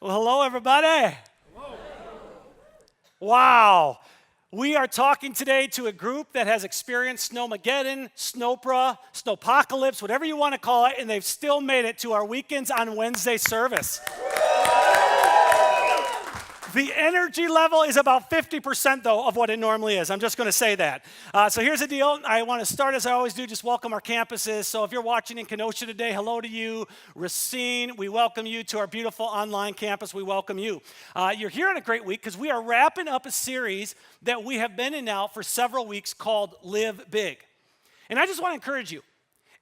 Well, hello, everybody. Hello. Wow. We are talking today to a group that has experienced Snowmageddon, Snowpra, Snowpocalypse, whatever you want to call it, and they've still made it to our Weekends on Wednesday service. The energy level is about 50%, though, of what it normally is. I'm just going to say that. So here's the deal. I want to start, as I always do, just welcome our campuses. So if you're watching in Kenosha today, hello to you. Racine, we welcome you. To our beautiful online campus, we welcome you. You're here on a great week because we are wrapping up a series that we have been in now for several weeks called Live Big. And I just want to encourage you,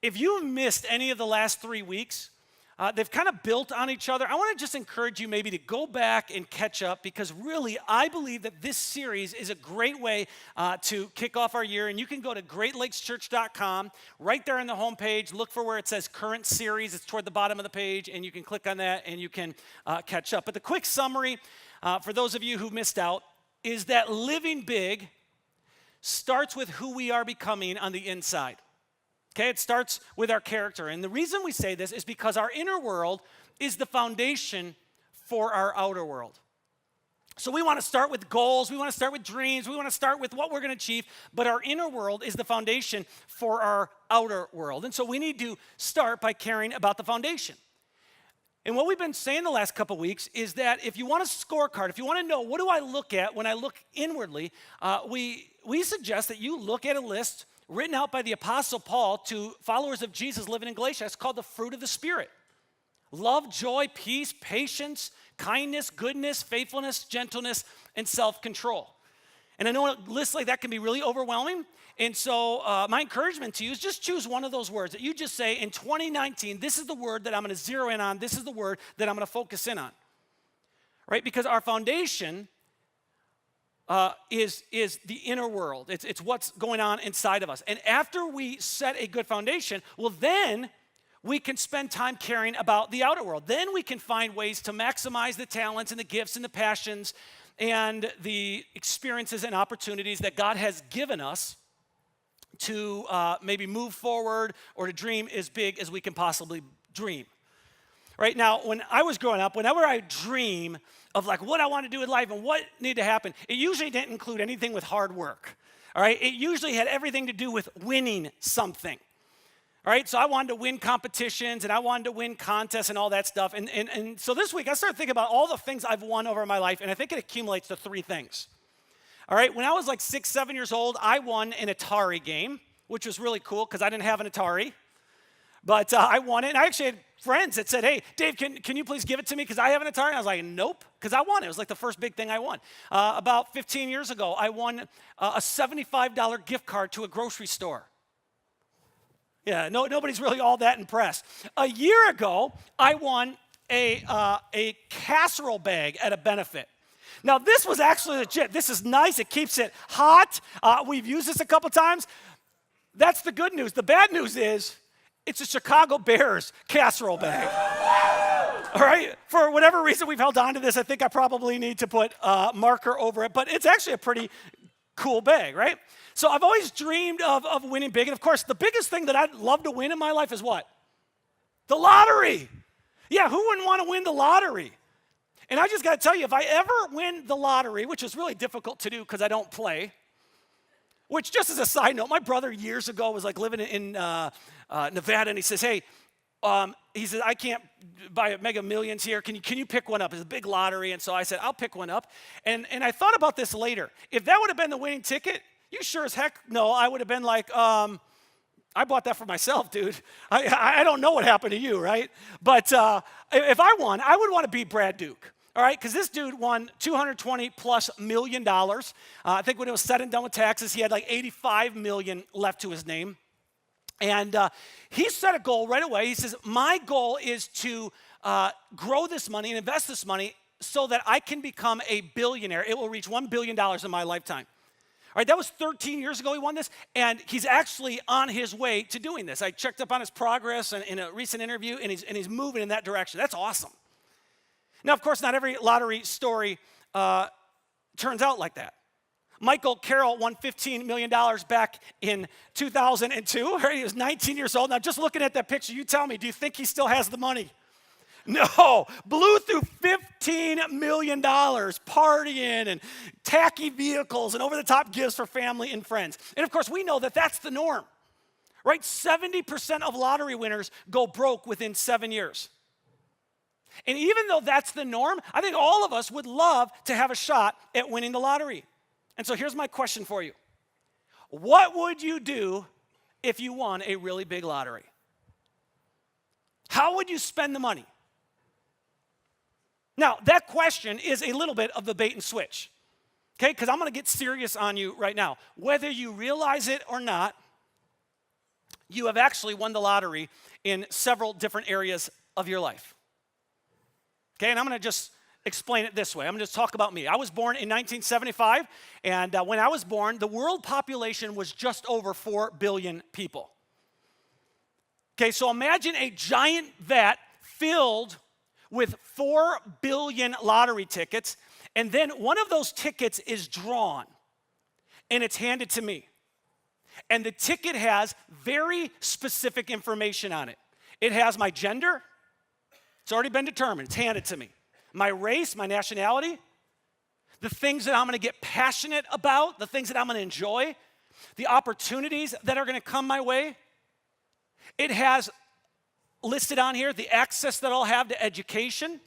if you've missed any of the last 3 weeks, they've kind of built on each other. I want to just encourage you maybe to go back and catch up because really I believe that this series is a great way to kick off our year. And you can go to greatlakeschurch.com. Right there on the homepage, look for where it says current series. It's toward the bottom of the page, and you can click on that and you can catch up. But the quick summary for those of you who missed out is that living big starts with who we are becoming on the inside. Okay, it starts with our character. And the reason we say this is because our inner world is the foundation for our outer world. So we want to start with goals, we want to start with dreams, we want to start with what we're going to achieve, but our inner world is the foundation for our outer world. And so we need to start by caring about the foundation. And what we've been saying the last couple weeks is that if you want a scorecard, if you want to know what do I look at when I look inwardly, we suggest that you look at a list written out by the Apostle Paul to followers of Jesus living in Galatia. It's called the fruit of the Spirit. Love, joy, peace, patience, kindness, goodness, faithfulness, gentleness, and self-control. And I know a list like that can be really overwhelming. And so my encouragement to you is just choose one of those words that you just say, in 2019, this is the word that I'm going to zero in on. This is the word that I'm going to focus in on. Right? Because our foundation is the inner world. It's what's going on inside of us. And after we set a good foundation, well, then we can spend time caring about the outer world. Then we can find ways to maximize the talents and the gifts and the passions and the experiences and opportunities that God has given us to maybe move forward or to dream as big as we can possibly dream. Right now, when I was growing up, whenever I dream of like what I want to do in life and what needed to happen, it usually didn't include anything with hard work. All right, it usually had everything to do with winning something. All right, so I wanted to win competitions and I wanted to win contests and all that stuff. And so this week I started thinking about all the things I've won over my life, and I think it accumulates to 3 things. All right, when I was like 6, 7 years old, I won an Atari game, which was really cool because I didn't have an Atari. But I won it, and I actually had friends that said, hey, Dave, can you please give it to me because I have an Atari? And I was like, nope, because I won it. It was like the first big thing I won. About 15 years ago, I won a $75 gift card to a grocery store. Yeah, nobody's really all that impressed. A year ago, I won a casserole bag at a benefit. Now, this was actually legit. This is nice. It keeps it hot. We've used this a couple times. That's the good news. The bad news is it's a Chicago Bears casserole bag. All right? For whatever reason we've held on to this, I think I probably need to put a marker over it, but it's actually a pretty cool bag, right? So I've always dreamed of winning big. And of course, the biggest thing that I'd love to win in my life is what? The lottery. Yeah, who wouldn't want to win the lottery? And I just got to tell you, if I ever win the lottery, which is really difficult to do because I don't play, which just as a side note, my brother years ago was like living in Nevada, and he says, hey, he says, I can't buy Mega Millions here. Can you pick one up? It's a big lottery. And so I said, I'll pick one up. And I thought about this later. If that would have been the winning ticket, you sure as heck know I would have been like, I bought that for myself, dude. I don't know what happened to you, right? But if I won, I would want to beat Brad Duke. All right, because this dude won $220+ million. I think when it was said and done with taxes, he had like $85 million left to his name. And he set a goal right away. He says, my goal is to grow this money and invest this money so that I can become a billionaire. It will reach $1 billion in my lifetime. All right, that was 13 years ago he won this, and he's actually on his way to doing this. I checked up on his progress in a recent interview, and he's moving in that direction. That's awesome. Now, of course, not every lottery story turns out like that. Michael Carroll won $15 million back in 2002. He was 19 years old. Now, just looking at that picture, you tell me, do you think he still has the money? No, blew through $15 million partying and tacky vehicles and over-the-top gifts for family and friends. And of course, we know that that's the norm, right? 70% of lottery winners go broke within 7 years. And even though that's the norm, I think all of us would love to have a shot at winning the lottery. And so here's my question for you. What would you do if you won a really big lottery? How would you spend the money? Now, that question is a little bit of the bait and switch, okay? Because I'm going to get serious on you right now. Whether you realize it or not, you have actually won the lottery in several different areas of your life. Okay, and I'm going to just explain it this way. I'm going to just talk about me. I was born in 1975, and when I was born, the world population was just over 4 billion people. Okay, so imagine a giant vat filled with 4 billion lottery tickets, and then one of those tickets is drawn, and it's handed to me. And the ticket has very specific information on it. It has my gender. It's already been determined. It's handed to me. My race, my nationality, the things that I'm going to get passionate about, the things that I'm going to enjoy, the opportunities that are going to come my way. It has listed on here the access that I'll have to education.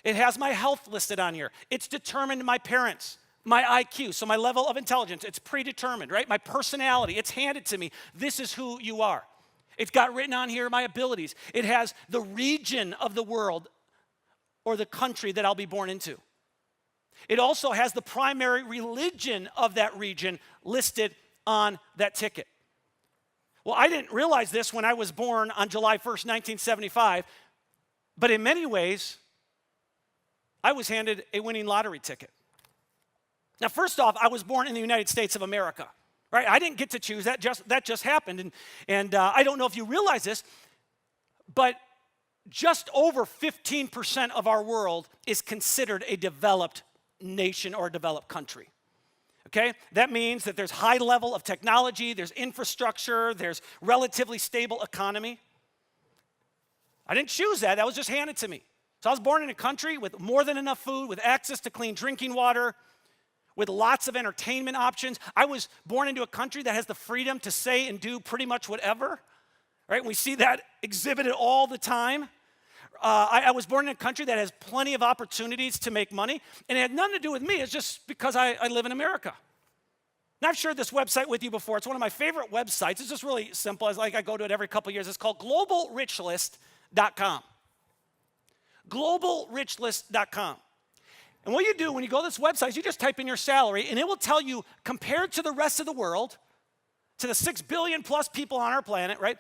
It has my health listed on here. It's determined my parents, my IQ, so my level of intelligence. It's predetermined, right? My personality, it's handed to me. This is who you are. It's got written on here my abilities. It has the region of the world or the country that I'll be born into. It also has the primary religion of that region listed on that ticket. Well, I didn't realize this when I was born on July 1st, 1975, but in many ways, I was handed a winning lottery ticket. Now, first off, I was born in the United States of America, right? I didn't get to choose. That just happened. And I don't know if you realize this, but just over 15% of our world is considered a developed nation or a developed country. Okay? That means that there's high level of technology, there's infrastructure, there's relatively stable economy. I didn't choose that. That was just handed to me. So I was born in a country with more than enough food, with access to clean drinking water, with lots of entertainment options. I was born into a country that has the freedom to say and do pretty much whatever, right? We see that exhibited all the time. I was born in a country that has plenty of opportunities to make money, and it had nothing to do with me. It's just because I live in America. And I've shared this website with you before. It's one of my favorite websites. It's just really simple. It's like I go to it every couple of years. It's called globalrichlist.com. globalrichlist.com. And what you do when you go to this website is you just type in your salary, and it will tell you, compared to the rest of the world, to the 6 billion plus people on our planet, right?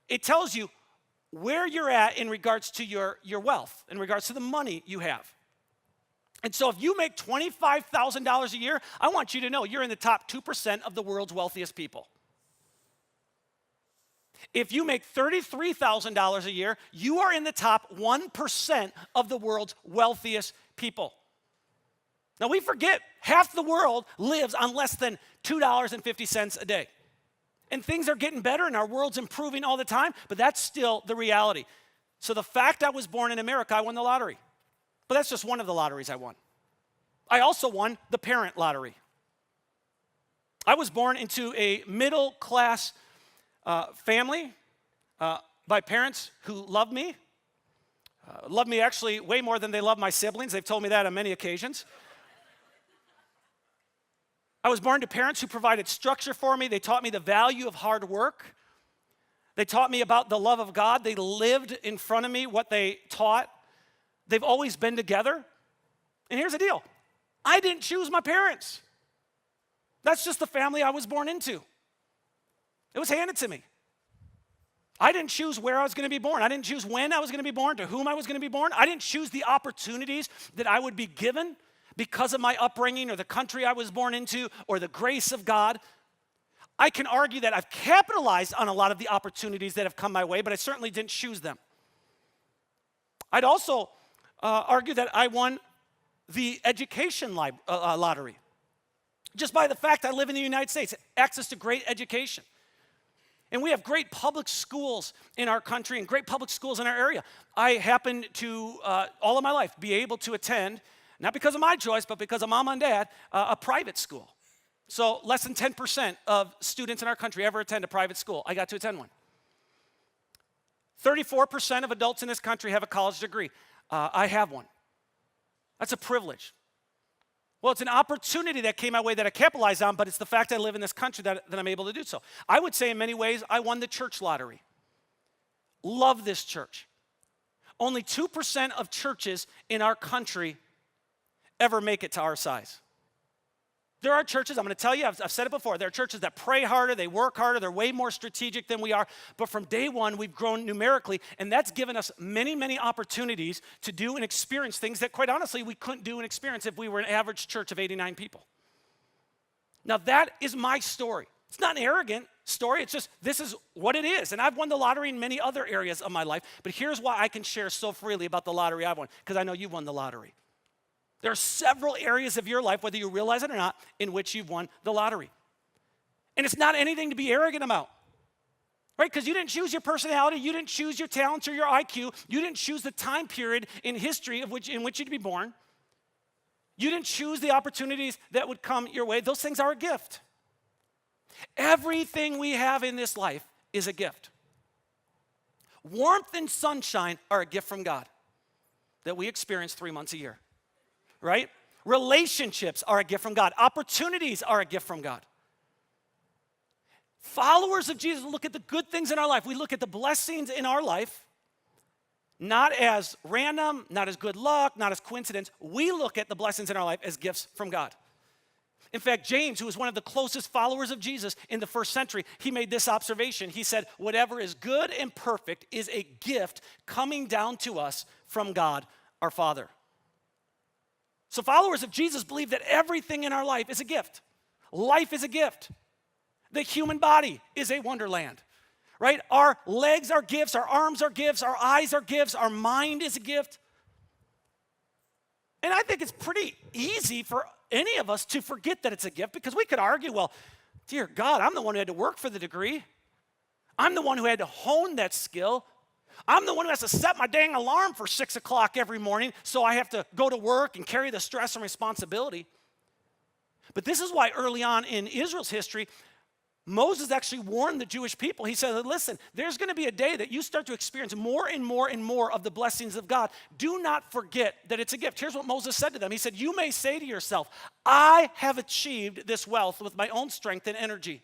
It tells you where you're at in regards to your wealth, in regards to the money you have. And so if you make $25,000 a year, I want you to know you're in the top 2% of the world's wealthiest people. If you make $33,000 a year, you are in the top 1% of the world's wealthiest people. Now we forget half the world lives on less than $2.50 a day. And things are getting better and our world's improving all the time, but that's still the reality. So the fact I was born in America, I won the lottery. But that's just one of the lotteries I won. I also won the parent lottery. I was born into a middle-class family by parents who loved me actually way more than they love my siblings. They've told me that on many occasions. I was born to parents who provided structure for me. They taught me the value of hard work. They taught me about the love of God. They lived in front of me what they taught. They've always been together. And here's the deal. I didn't choose my parents. That's just the family I was born into. It was handed to me. I didn't choose where I was going to be born. I didn't choose when I was going to be born, to whom I was going to be born. I didn't choose the opportunities that I would be given because of my upbringing or the country I was born into or the grace of God. I can argue that I've capitalized on a lot of the opportunities that have come my way, but I certainly didn't choose them. I'd also argue that I won the education lottery just by the fact I live in the United States, access to great education. And we have great public schools in our country and great public schools in our area. I happen to, all of my life, be able to attend, not because of my choice, but because of mom and dad, a private school. So less than 10% of students in our country ever attend a private school. I got to attend one. 34% of adults in this country have a college degree. I have one. That's a privilege. Well, it's an opportunity that came my way that I capitalized on, but it's the fact I live in this country that I'm able to do so. I would say in many ways, I won the church lottery. Love this church. Only 2% of churches in our country ever make it to our size. There are churches, I'm going to tell you, I've said it before, there are churches that pray harder, they work harder, they're way more strategic than we are. But from day one, we've grown numerically, and that's given us many, many opportunities to do and experience things that, quite honestly, we couldn't do and experience if we were an average church of 89 people. Now, that is my story. It's not an arrogant story, it's just this is what it is. And I've won the lottery in many other areas of my life, but here's why I can share so freely about the lottery I've won, because I know you've won the lottery. There are several areas of your life, whether you realize it or not, in which you've won the lottery. And it's not anything to be arrogant about, right? Because you didn't choose your personality, you didn't choose your talents or your IQ, you didn't choose the time period in history in which you'd be born. You didn't choose the opportunities that would come your way. Those things are a gift. Everything we have in this life is a gift. Warmth and sunshine are a gift from God that we experience 3 months a year. Right? Relationships are a gift from God. Opportunities are a gift from God. Followers of Jesus look at the good things in our life. We look at the blessings in our life, not as random, not as good luck, not as coincidence. We look at the blessings in our life as gifts from God. In fact, James, who was one of the closest followers of Jesus in the first century, he made this observation. He said, whatever is good and perfect is a gift coming down to us from God, our Father. So followers of Jesus believe that everything in our life is a gift. Life is a gift. The human body is a wonderland, right? Our legs are gifts, our arms are gifts, our eyes are gifts, our mind is a gift. And I think it's pretty easy for any of us to forget that it's a gift, because we could argue, well, dear God, I'm the one who had to work for the degree. I'm the one who had to hone that skill. I'm the one who has to set my dang alarm for 6 o'clock every morning, so I have to go to work and carry the stress and responsibility. But this is why early on in Israel's history, Moses actually warned the Jewish people. He said, listen, there's going to be a day that you start to experience more and more and more of the blessings of God. Do not forget that it's a gift. Here's what Moses said to them. He said, you may say to yourself, I have achieved this wealth with my own strength and energy.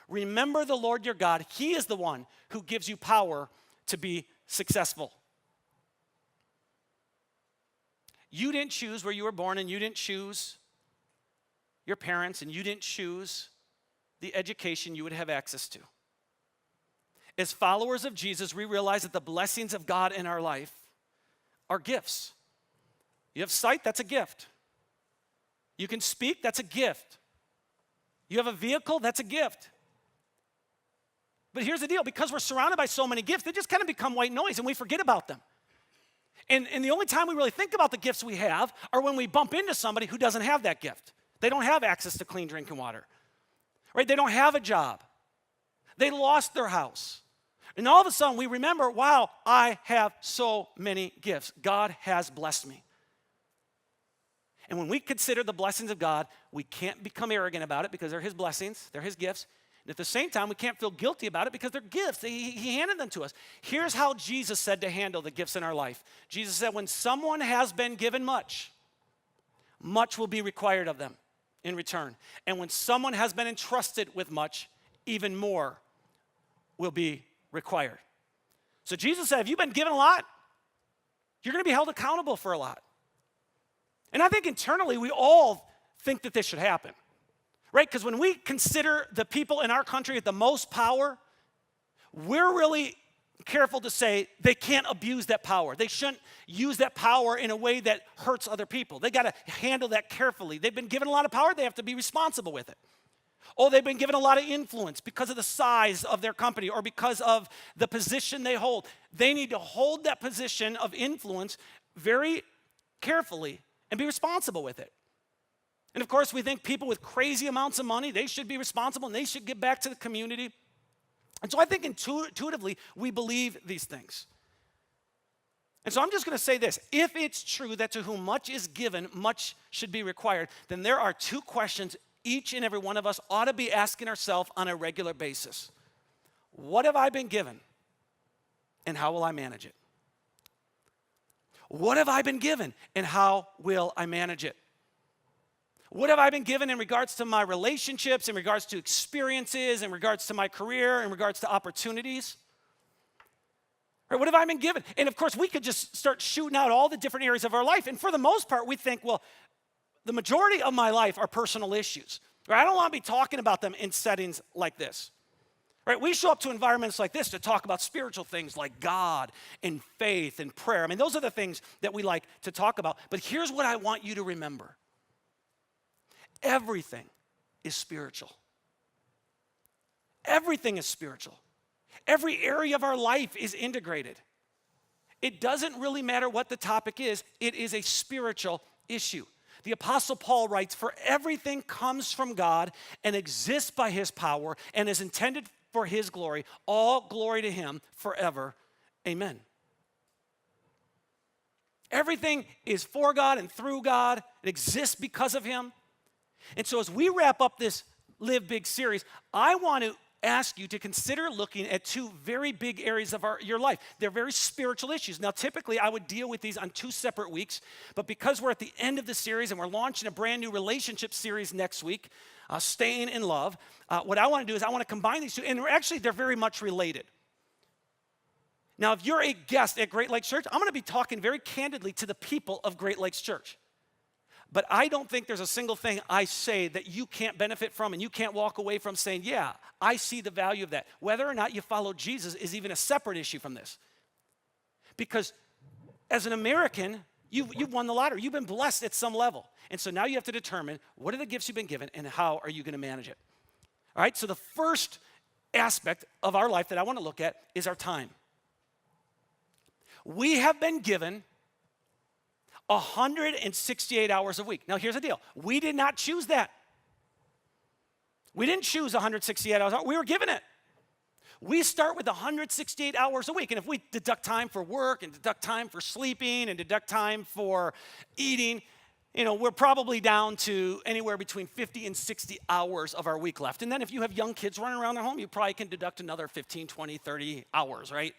Remember the Lord your God. He is the one who gives you power to be successful. You didn't choose where you were born, and you didn't choose your parents, and you didn't choose the education you would have access to. As followers of Jesus, we realize that the blessings of God in our life are gifts. You have sight, that's a gift. You can speak, that's a gift. You have a vehicle, that's a gift. But here's the deal, because we're surrounded by so many gifts, they just kind of become white noise and we forget about them. And the only time we really think about the gifts we have are when we bump into somebody who doesn't have that gift. They don't have access to clean drinking water, right? They don't have a job. They lost their house. And all of a sudden we remember, wow, I have so many gifts. God has blessed me. And when we consider the blessings of God, we can't become arrogant about it because they're His blessings, they're His gifts. And at the same time, we can't feel guilty about it because they're gifts. He handed them to us. Here's how Jesus said to handle the gifts in our life. Jesus said, when someone has been given much, much will be required of them in return. And when someone has been entrusted with much, even more will be required. So Jesus said, if you've been given a lot, you're going to be held accountable for a lot. And I think internally we all think that this should happen. Right? Because when we consider the people in our country with the most power, we're really careful to say they can't abuse that power. They shouldn't use that power in a way that hurts other people. They got to handle that carefully. They've been given a lot of power, they have to be responsible with it. Or they've been given a lot of influence because of the size of their company or because of the position they hold. They need to hold that position of influence very carefully and be responsible with it. And of course, we think people with crazy amounts of money, they should be responsible and they should give back to the community. And so I think intuitively we believe these things. And so I'm just going to say this. If it's true that to whom much is given, much should be required, then there are two questions each and every one of us ought to be asking ourselves on a regular basis. What have I been given, and how will I manage it? What have I been given, and how will I manage it? What have I been given in regards to my relationships, in regards to experiences, in regards to my career, in regards to opportunities? Right, what have I been given? And of course, we could just start shooting out all the different areas of our life. And for the most part, we think, well, the majority of my life are personal issues. Right? I don't want to be talking about them in settings like this. Right? We show up to environments like this to talk about spiritual things like God and faith and prayer. I mean, those are the things that we like to talk about. But here's what I want you to remember. Everything is spiritual. Everything is spiritual. Every area of our life is integrated. It doesn't really matter what the topic is, it is a spiritual issue. The Apostle Paul writes, "For everything comes from God and exists by his power and is intended for his glory. All glory to him forever. Amen." Everything is for God and through God. It exists because of him. And so as we wrap up this Live Big series, I want to ask you to consider looking at two very big areas of your life. They're very spiritual issues. Now, typically, I would deal with these on 2 separate weeks, but because we're at the end of the series and we're launching a brand new relationship series next week, Staying in Love, what I want to do is I want to combine these two, and actually, they're very much related. Now, if you're a guest at Great Lakes Church, I'm going to be talking very candidly to the people of Great Lakes Church. But I don't think there's a single thing I say that you can't benefit from and you can't walk away from saying, yeah, I see the value of that. Whether or not you follow Jesus is even a separate issue from this. Because as an American, you've won the lottery. You've been blessed at some level. And so now you have to determine what are the gifts you've been given and how are you going to manage it. All right, so the first aspect of our life that I want to look at is our time. We have been given 168 hours a week. Now, here's the deal. We did not choose that. We didn't choose 168 hours. We were given it. We start with 168 hours a week. And if we deduct time for work and deduct time for sleeping and deduct time for eating, we're probably down to anywhere between 50 and 60 hours of our week left. And then if you have young kids running around at home, you probably can deduct another 15, 20, 30 hours, right?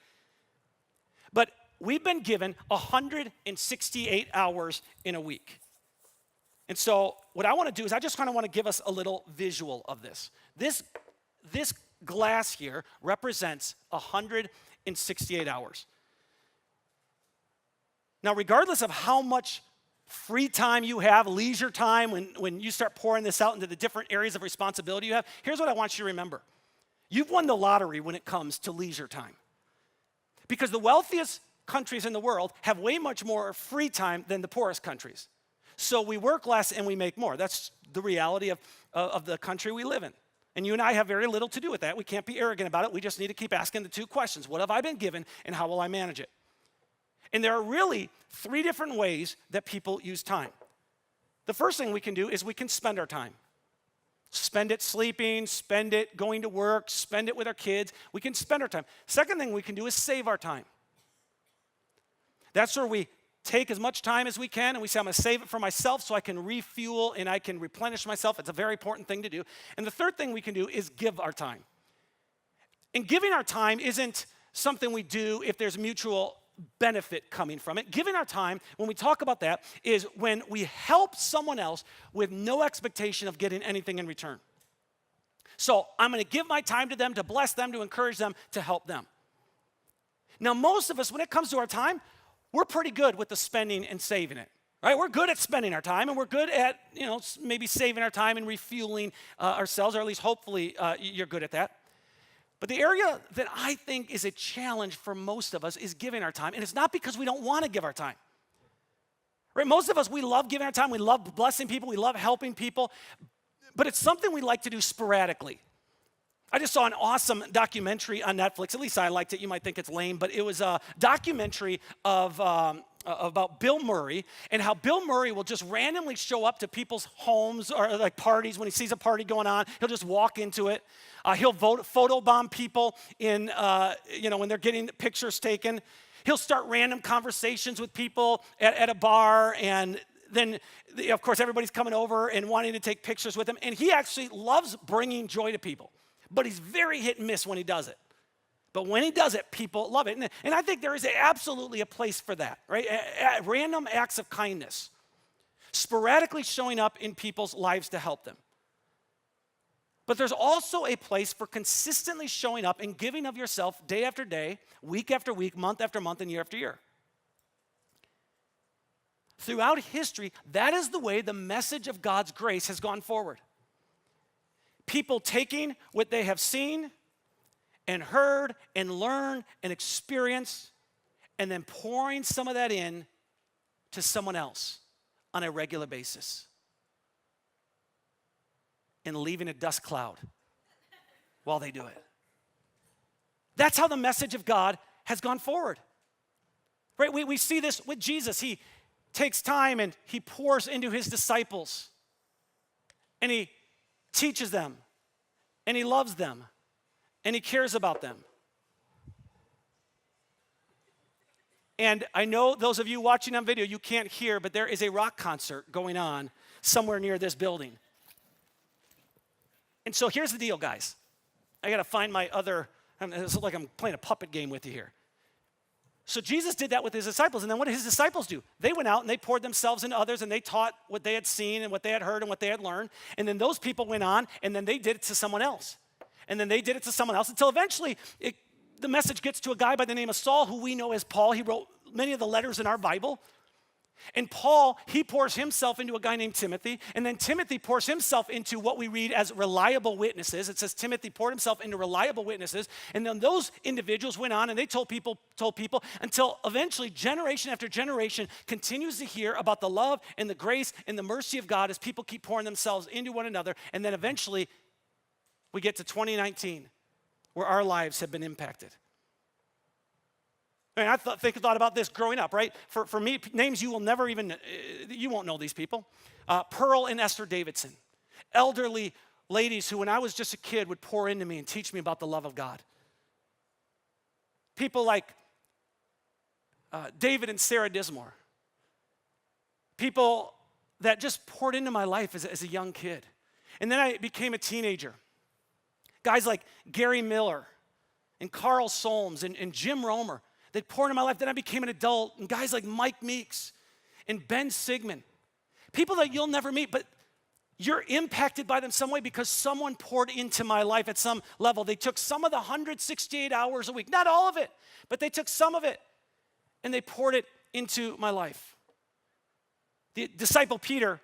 But we've been given 168 hours in a week. And so what I want to do is I just kind of want to give us a little visual of this. This glass here represents 168 hours. Now, regardless of how much free time you have, leisure time, when you start pouring this out into the different areas of responsibility you have, here's what I want you to remember. You've won the lottery when it comes to leisure time. Because the wealthiest countries in the world have way much more free time than the poorest countries. So we work less and we make more. That's the reality of the country we live in. And you and I have very little to do with that. We can't be arrogant about it. We just need to keep asking the two questions. What have I been given and how will I manage it? And there are really 3 different ways that people use time. The first thing we can do is we can spend our time. Spend it sleeping, spend it going to work, spend it with our kids. We can spend our time. Second thing we can do is save our time. That's where we take as much time as we can and we say, I'm going to save it for myself so I can refuel and I can replenish myself. It's a very important thing to do. And the third thing we can do is give our time. And giving our time isn't something we do if there's mutual benefit coming from it. Giving our time, when we talk about that, is when we help someone else with no expectation of getting anything in return. So I'm going to give my time to them, to bless them, to encourage them, to help them. Now, most of us, when it comes to our time, we're pretty good with the spending and saving it, right? We're good at spending our time, and we're good at, maybe saving our time and refueling ourselves, or at least hopefully you're good at that. But the area that I think is a challenge for most of us is giving our time, and it's not because we don't want to give our time. Right? Most of us, we love giving our time, we love blessing people, we love helping people, but it's something we like to do sporadically. I just saw an awesome documentary on Netflix. At least I liked it. You might think it's lame, but it was a documentary of about Bill Murray and how Bill Murray will just randomly show up to people's homes or like parties. When he sees a party going on, he'll just walk into it. He'll photobomb people in, when they're getting pictures taken. He'll start random conversations with people at a bar, and then, of course, everybody's coming over and wanting to take pictures with him. And he actually loves bringing joy to people, but he's very hit and miss when he does it. But when he does it, people love it. And I think there is absolutely a place for that, right? Random acts of kindness, sporadically showing up in people's lives to help them. But there's also a place for consistently showing up and giving of yourself day after day, week after week, month after month, and year after year. Throughout history, that is the way the message of God's grace has gone forward. People taking what they have seen and heard and learned and experienced, and then pouring some of that in to someone else on a regular basis, and leaving a dust cloud while they do it. That's how the message of God has gone forward. Right? We see this with Jesus. He takes time and he pours into his disciples, and he teaches them, and he loves them, and he cares about them. And I know those of you watching on video, you can't hear, but there is a rock concert going on somewhere near this building. And so here's the deal, guys. I got to find my other, it's like I'm playing a puppet game with you here. So Jesus did that with his disciples, and then what did his disciples do? They went out and they poured themselves into others, and they taught what they had seen and what they had heard and what they had learned. And then those people went on, and then they did it to someone else. And then they did it to someone else until eventually the message gets to a guy by the name of Saul, who we know as Paul. He wrote many of the letters in our Bible. And Paul, he pours himself into a guy named Timothy, and then Timothy pours himself into what we read as reliable witnesses. It says Timothy poured himself into reliable witnesses, and then those individuals went on and they told people, until eventually generation after generation continues to hear about the love and the grace and the mercy of God as people keep pouring themselves into one another, and then eventually we get to 2019 where our lives have been impacted. I mean, I thought about this growing up, right? For me, names you will never even, you won't know these people. Pearl and Esther Davidson, elderly ladies who when I was just a kid would pour into me and teach me about the love of God. People like David and Sarah Dismore. People that just poured into my life as a young kid. And then I became a teenager. Guys like Gary Miller and Carl Solms and Jim Romer. They poured into my life. Then I became an adult, and guys like Mike Meeks and Ben Sigmund, people that you'll never meet, but you're impacted by them some way because someone poured into my life at some level. They took some of the 168 hours a week, not all of it, but they took some of it, and they poured it into my life. The disciple Peter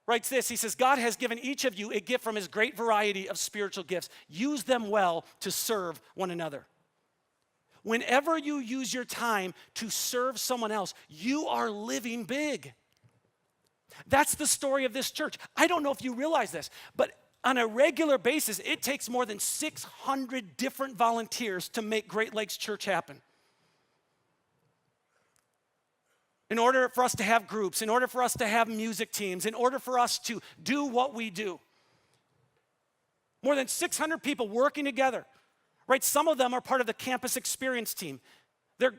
writes this. He says, God has given each of you a gift from his great variety of spiritual gifts. Use them well to serve one another. Whenever you use your time to serve someone else, you are living big. That's the story of this church. I don't know if you realize this, but on a regular basis, it takes more than 600 different volunteers to make Great Lakes Church happen. In order for us to have groups, in order for us to have music teams, in order for us to do what we do. More than 600 people working together. Right, some of them are part of the campus experience team. They're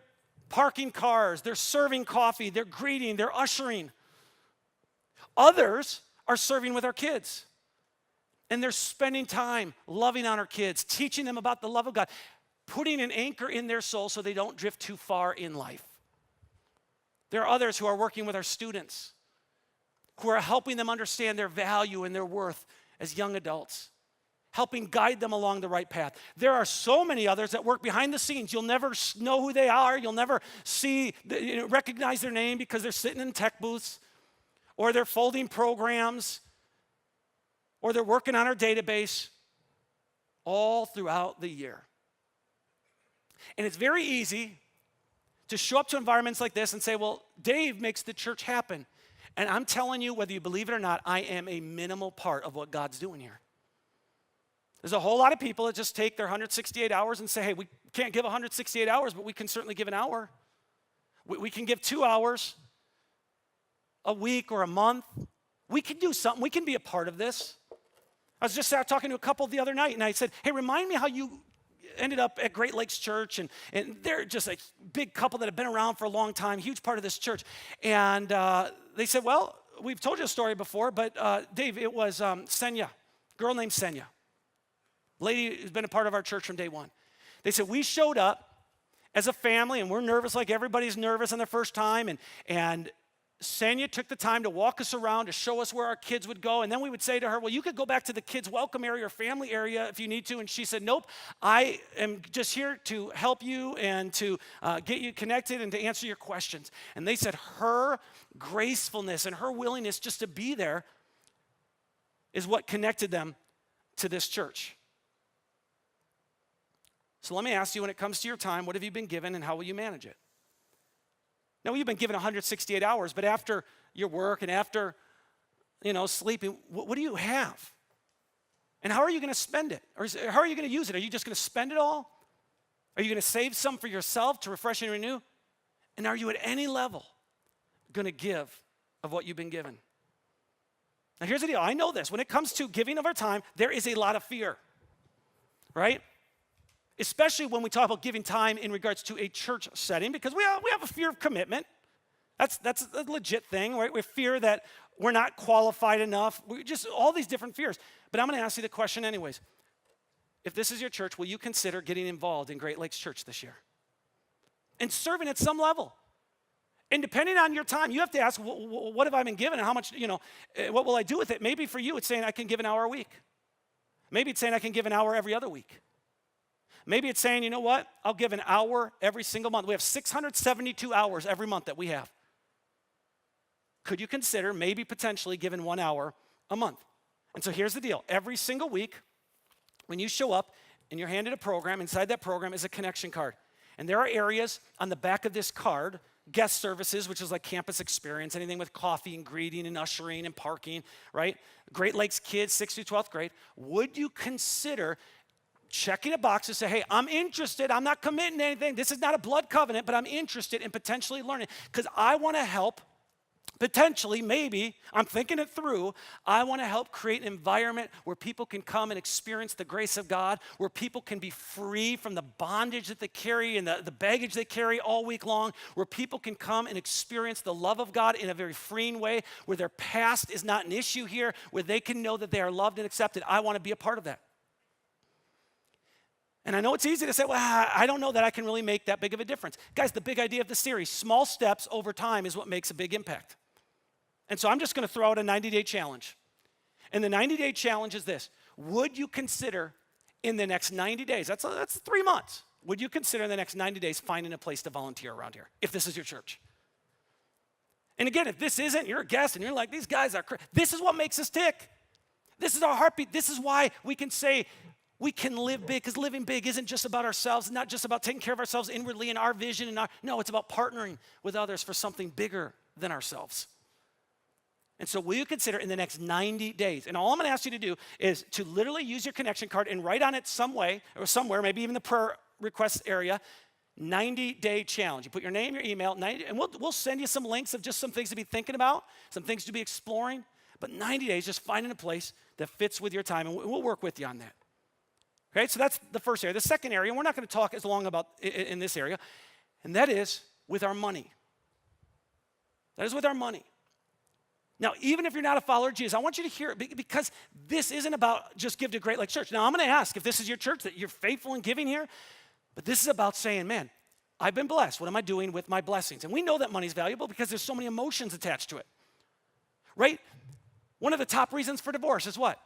parking cars, they're serving coffee, they're greeting, they're ushering. Others are serving with our kids. And they're spending time loving on our kids, teaching them about the love of God, putting an anchor in their soul so they don't drift too far in life. There are others who are working with our students, who are helping them understand their value and their worth as young adults, helping guide them along the right path. There are so many others that work behind the scenes. You'll never know who they are. You'll never recognize their name because they're sitting in tech booths, or they're folding programs, or they're working on our database all throughout the year. And it's very easy to show up to environments like this and say, well, Dave makes the church happen. And I'm telling you, whether you believe it or not, I am a minimal part of what God's doing here. There's a whole lot of people that just take their 168 hours and say, hey, we can't give 168 hours, but we can certainly give an hour. We can give 2 hours a week or a month. We can do something. We can be a part of this. I was just talking to a couple the other night, and I said, hey, remind me how you ended up at Great Lakes Church, and they're just a big couple that have been around for a long time, huge part of this church. And they said, well, we've told you a story before, but Dave, it was Senya, a girl named Senya, lady who's been a part of our church from day one. They said, we showed up as a family, and we're nervous like everybody's nervous on their first time, and Senya took the time to walk us around to show us where our kids would go, and then we would say to her, well, you could go back to the kids' welcome area or family area if you need to, and she said, nope, I am just here to help you and to get you connected and to answer your questions. And they said her gracefulness and her willingness just to be there is what connected them to this church. So let me ask you, when it comes to your time, what have you been given and how will you manage it? Now, you've been given 168 hours, but after your work and after, sleeping, what do you have? And how are you going to spend it? Or how are you going to use it? Are you just going to spend it all? Are you going to save some for yourself to refresh and renew? And are you at any level going to give of what you've been given? Now, here's the deal. I know this. When it comes to giving of our time, there is a lot of fear, right? Especially when we talk about giving time in regards to a church setting, because we have a fear of commitment. That's a legit thing, right? We fear that we're not qualified enough. We just all these different fears. But I'm going to ask you the question anyways. If this is your church, will you consider getting involved in Great Lakes Church this year? And serving at some level. And depending on your time, you have to ask, what have I been given and how much, what will I do with it? Maybe for you, it's saying I can give an hour a week. Maybe it's saying I can give an hour every other week. Maybe it's saying, you know what? I'll give an hour every single month. We have 672 hours every month that we have. Could you consider maybe potentially giving 1 hour a month? And so here's the deal. Every single week, when you show up and you're handed a program, inside that program is a connection card. And there are areas on the back of this card, guest services, which is like campus experience, anything with coffee and greeting and ushering and parking, right? Great Lakes kids, 6th through 12th grade. Would you consider checking a box to say, hey, I'm interested. I'm not committing to anything. This is not a blood covenant, but I'm interested in potentially learning because I want to help, potentially, maybe, I'm thinking it through, I want to help create an environment where people can come and experience the grace of God, where people can be free from the bondage that they carry and the baggage they carry all week long, where people can come and experience the love of God in a very freeing way, where their past is not an issue here, where they can know that they are loved and accepted. I want to be a part of that. And I know it's easy to say, well, I don't know that I can really make that big of a difference. Guys, the big idea of the series, small steps over time is what makes a big impact. And so I'm just going to throw out a 90-day challenge. And the 90-day challenge is this. Would you consider in the next 90 days, that's 3 months, would you consider in the next 90 days finding a place to volunteer around here, if this is your church? And again, if this isn't, you're a guest and you're like, these guys are crazy. This is what makes us tick. This is our heartbeat. This is why we can say, we can live big, because living big isn't just about ourselves, not just about taking care of ourselves inwardly and our vision. No, it's about partnering with others for something bigger than ourselves. And so will you consider in the next 90 days, and all I'm going to ask you to do is to literally use your connection card and write on it some way or somewhere, maybe even the prayer request area, 90-day challenge. You put your name, your email, 90, and we'll send you some links of just some things to be thinking about, some things to be exploring. But 90 days, just finding a place that fits with your time, and we'll work with you on that. Okay, so that's the first area. The second area, and we're not going to talk as long about in this area, and that is with our money. That is with our money. Now, even if you're not a follower of Jesus, I want you to hear it because this isn't about just give to Great Lakes Church. Now, I'm going to ask if this is your church, that you're faithful in giving here, but this is about saying, man, I've been blessed. What am I doing with my blessings? And we know that money's valuable because there's so many emotions attached to it, right? One of the top reasons for divorce is what?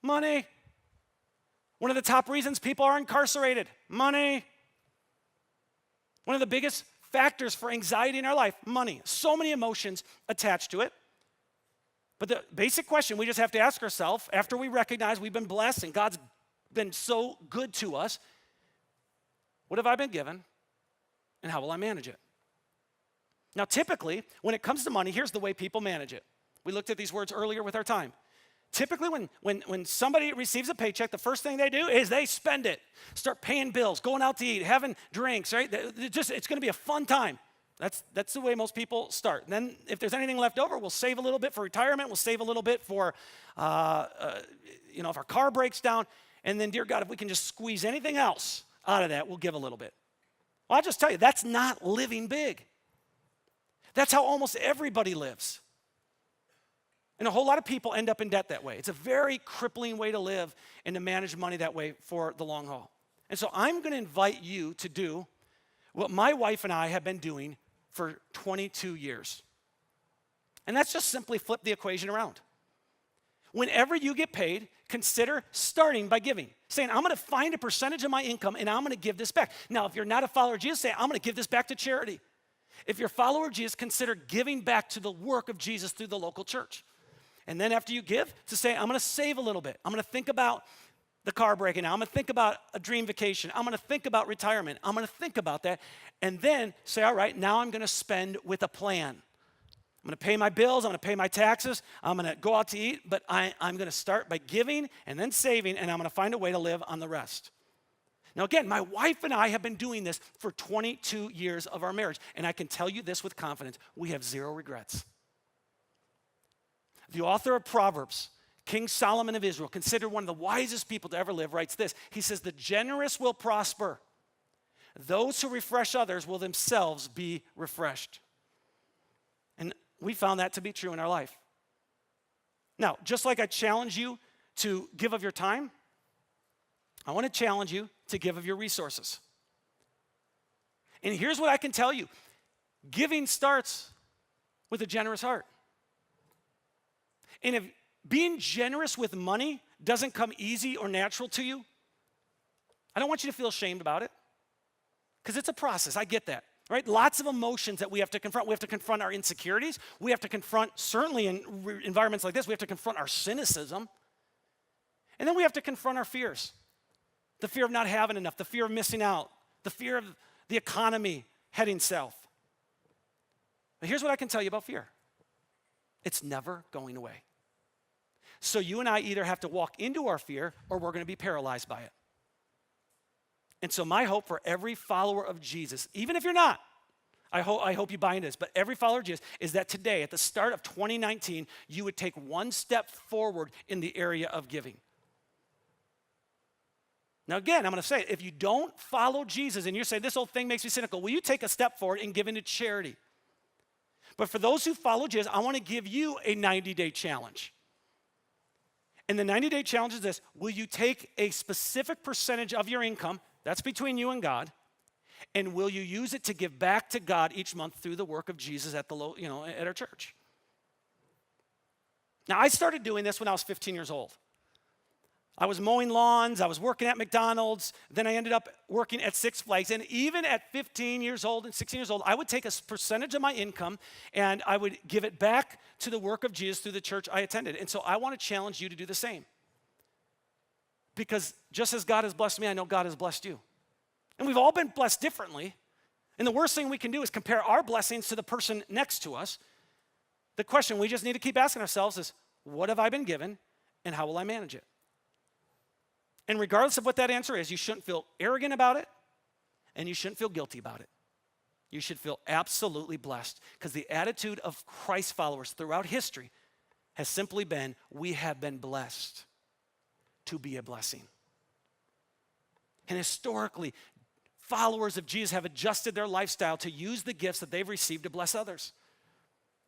Money. One of the top reasons people are incarcerated, money. One of the biggest factors for anxiety in our life, money. So many emotions attached to it. But the basic question we just have to ask ourselves after we recognize we've been blessed and God's been so good to us, what have I been given and how will I manage it? Now, typically, when it comes to money, here's the way people manage it. We looked at these words earlier with our time. Typically, when somebody receives a paycheck, the first thing they do is they spend it. Start paying bills, going out to eat, having drinks, right? It's going to be a fun time. That's the way most people start. And then if there's anything left over, we'll save a little bit for retirement. We'll save a little bit for, if our car breaks down. And then, dear God, if we can just squeeze anything else out of that, we'll give a little bit. Well, I'll just tell you, that's not living big. That's how almost everybody lives. And a whole lot of people end up in debt that way. It's a very crippling way to live and to manage money that way for the long haul. And so I'm going to invite you to do what my wife and I have been doing for 22 years. And that's just simply flip the equation around. Whenever you get paid, consider starting by giving. Saying, I'm going to find a percentage of my income and I'm going to give this back. Now, if you're not a follower of Jesus, say, I'm going to give this back to charity. If you're a follower of Jesus, consider giving back to the work of Jesus through the local church. And then after you give, to say, I'm going to save a little bit. I'm going to think about the car breaking down. I'm going to think about a dream vacation. I'm going to think about retirement. I'm going to think about that. And then say, all right, now I'm going to spend with a plan. I'm going to pay my bills. I'm going to pay my taxes. I'm going to go out to eat. But I'm going to start by giving and then saving, and I'm going to find a way to live on the rest. Now, again, my wife and I have been doing this for 22 years of our marriage. And I can tell you this with confidence. We have zero regrets. The author of Proverbs, King Solomon of Israel, considered one of the wisest people to ever live, writes this. He says, the generous will prosper. Those who refresh others will themselves be refreshed. And we found that to be true in our life. Now, just like I challenge you to give of your time, I want to challenge you to give of your resources. And here's what I can tell you. Giving starts with a generous heart. And if being generous with money doesn't come easy or natural to you, I don't want you to feel ashamed about it, because it's a process. I get that, right? Lots of emotions that we have to confront. We have to confront our insecurities. We have to confront, certainly in environments like this, we have to confront our cynicism. And then we have to confront our fears. The fear of not having enough, the fear of missing out, the fear of the economy heading south. But here's what I can tell you about fear. It's never going away. So you and I either have to walk into our fear or we're going to be paralyzed by it. And so my hope for every follower of Jesus, even if you're not, I hope you buy into this, but every follower of Jesus is that today, at the start of 2019, you would take one step forward in the area of giving. Now again, I'm going to say, if you don't follow Jesus and you say, this whole thing makes me cynical, will you take a step forward and give into charity? But for those who follow Jesus, I want to give you a 90-day challenge. And the 90-day challenge is this: will you take a specific percentage of your income, that's between you and God, and will you use it to give back to God each month through the work of Jesus at at our church? Now, I started doing this when I was 15 years old. I was mowing lawns, I was working at McDonald's, then I ended up working at Six Flags, and even at 15 years old and 16 years old, I would take a percentage of my income and I would give it back to the work of Jesus through the church I attended. And so I want to challenge you to do the same. Because just as God has blessed me, I know God has blessed you. And we've all been blessed differently. And the worst thing we can do is compare our blessings to the person next to us. The question we just need to keep asking ourselves is, what have I been given and how will I manage it? And regardless of what that answer is, you shouldn't feel arrogant about it and you shouldn't feel guilty about it. You should feel absolutely blessed, because the attitude of Christ followers throughout history has simply been, we have been blessed to be a blessing. And historically, followers of Jesus have adjusted their lifestyle to use the gifts that they've received to bless others.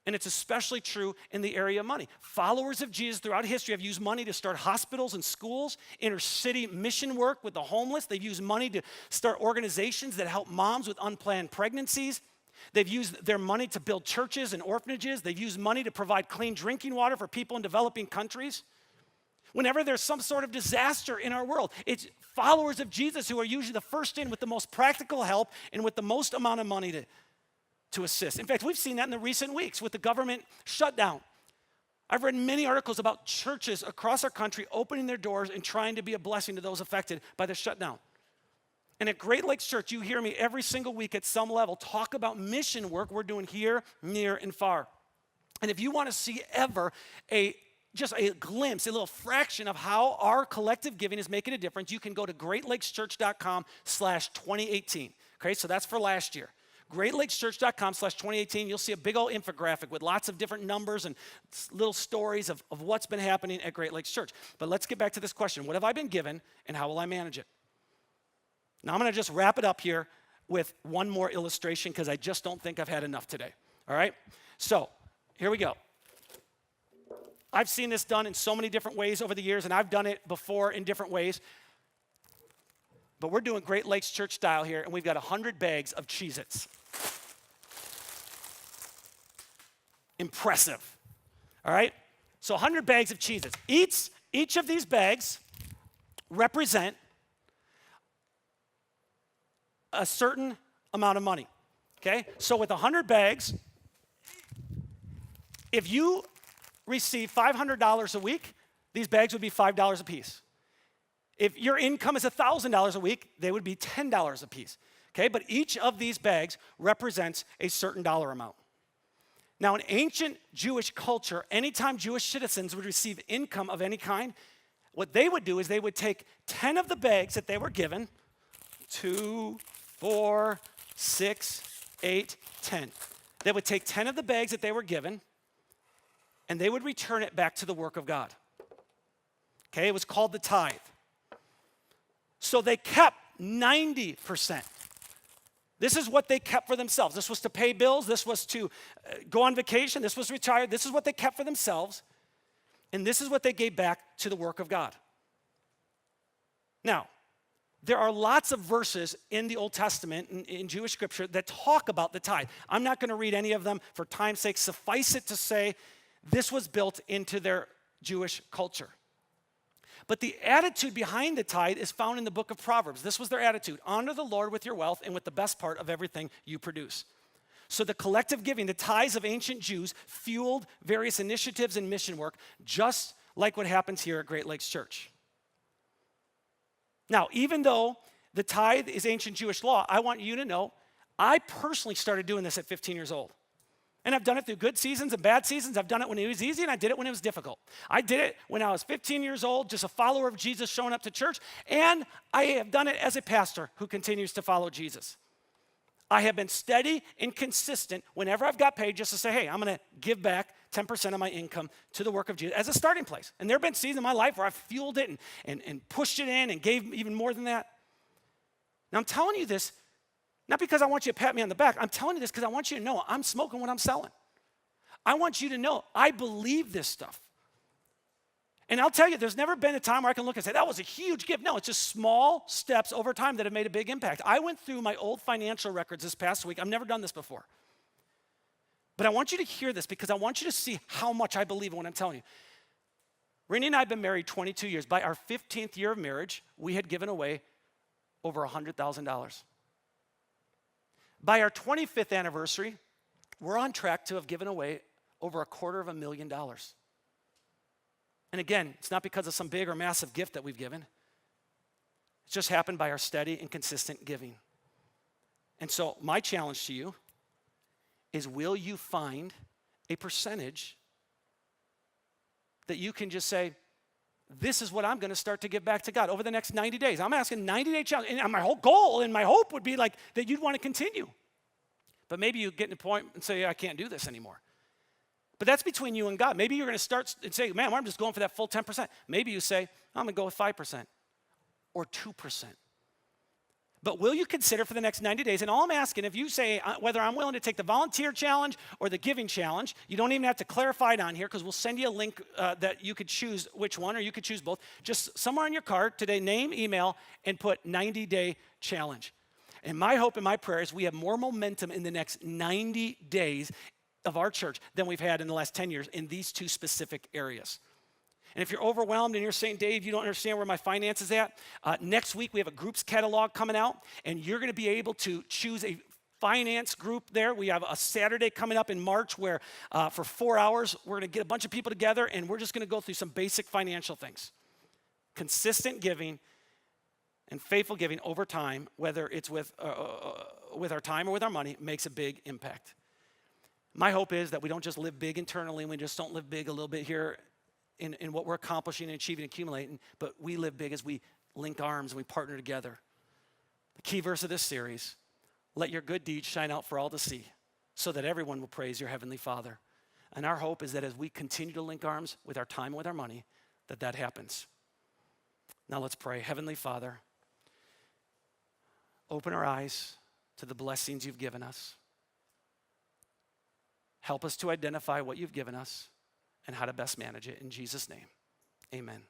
And it's especially true in the area of money. Followers of Jesus throughout history have used money to start hospitals and schools, inner city mission work with the homeless. They've used money to start organizations that help moms with unplanned pregnancies. They've used their money to build churches and orphanages. They've used money to provide clean drinking water for people in developing countries. Whenever there's some sort of disaster in our world, it's followers of Jesus who are usually the first in with the most practical help and with the most amount of money to assist. In fact, we've seen that in the recent weeks with the government shutdown. I've read many articles about churches across our country opening their doors and trying to be a blessing to those affected by the shutdown. And at Great Lakes Church, you hear me every single week at some level talk about mission work we're doing here, near, and far. And if you want to see ever just a glimpse, a little fraction of how our collective giving is making a difference, you can go to greatlakeschurch.com/2018. Okay, so that's for last year. GreatLakesChurch.com/2018. You'll see a big old infographic with lots of different numbers and little stories of what's been happening at Great Lakes Church. But let's get back to this question. What have I been given and how will I manage it? Now I'm going to just wrap it up here with one more illustration because I just don't think I've had enough today. All right? So here we go. I've seen this done in so many different ways over the years, and I've done it before in different ways. But we're doing Great Lakes Church style here, and we've got 100 bags of Cheez-Its. Impressive. All right? So 100 bags of Cheez-Its. Each of these bags represent a certain amount of money. Okay? So with 100 bags, if you receive $500 a week, these bags would be $5 a piece. If your income is $1,000 a week, they would be $10 a piece. Okay, but each of these bags represents a certain dollar amount. Now, in ancient Jewish culture, anytime Jewish citizens would receive income of any kind, what they would do is they would take 10 of the bags that they were given, 2, 4, 6, 8, 10. They would take 10 of the bags that they were given, and they would return it back to the work of God. Okay, it was called the tithe. So they kept 90%. This is what they kept for themselves. This was to pay bills. This was to go on vacation. This was retired. This is what they kept for themselves. And this is what they gave back to the work of God. Now, there are lots of verses in the Old Testament, in Jewish scripture, that talk about the tithe. I'm not going to read any of them for time's sake. Suffice it to say, this was built into their Jewish culture. But the attitude behind the tithe is found in the book of Proverbs. This was their attitude. Honor the Lord with your wealth and with the best part of everything you produce. So the collective giving, the tithes of ancient Jews, fueled various initiatives and mission work, just like what happens here at Great Lakes Church. Now, even though the tithe is ancient Jewish law, I want you to know, I personally started doing this at 15 years old. And I've done it through good seasons and bad seasons. I've done it when it was easy, and I did it when it was difficult. I did it when I was 15 years old, just a follower of Jesus showing up to church, and I have done it as a pastor who continues to follow Jesus. I have been steady and consistent whenever I've got paid just to say, hey, I'm going to give back 10% of my income to the work of Jesus as a starting place. And there have been seasons in my life where I've fueled it and pushed it in and gave even more than that. Now, I'm telling you this not because I want you to pat me on the back. I'm telling you this because I want you to know I'm smoking what I'm selling. I want you to know I believe this stuff. And I'll tell you, there's never been a time where I can look and say, that was a huge gift. No, it's just small steps over time that have made a big impact. I went through my old financial records this past week. I've never done this before. But I want you to hear this because I want you to see how much I believe in what I'm telling you. Renee and I have been married 22 years. By our 15th year of marriage, we had given away over $100,000. By our 25th anniversary, we're on track to have given away over $250,000. And again, it's not because of some big or massive gift that we've given. It's just happened by our steady and consistent giving. And so my challenge to you is, will you find a percentage that you can just say, this is what I'm going to start to give back to God over the next 90 days. I'm asking 90-day challenge. And my whole goal and my hope would be like that you'd want to continue. But maybe you get to a point and say, I can't do this anymore. But that's between you and God. Maybe you're going to start and say, man, I'm just going for that full 10%. Maybe you say, I'm going to go with 5% or 2%. But will you consider for the next 90 days? And all I'm asking, if you say whether I'm willing to take the volunteer challenge or the giving challenge, you don't even have to clarify it on here because we'll send you a link that you could choose which one, or you could choose both. Just somewhere on your card today, name, email, and put 90-day challenge. And my hope and my prayer is we have more momentum in the next 90 days of our church than we've had in the last 10 years in these two specific areas. And if you're overwhelmed and you're saying, Dave, you don't understand where my finance is at, next week we have a groups catalog coming out, and you're going to be able to choose a finance group there. We have a Saturday coming up in March where for 4 hours we're going to get a bunch of people together, and we're just going to go through some basic financial things. Consistent giving and faithful giving over time, whether it's with our time or with our money, makes a big impact. My hope is that we don't just live big internally, and we just don't live big a little bit here in what we're accomplishing and achieving and accumulating, but we live big as we link arms and we partner together. The key verse of this series, let your good deeds shine out for all to see, so that everyone will praise your heavenly Father. And our hope is that as we continue to link arms with our time and with our money, that happens. Now let's pray. Heavenly Father, open our eyes to the blessings you've given us. Help us to identify what you've given us and how to best manage it. In Jesus' name, amen.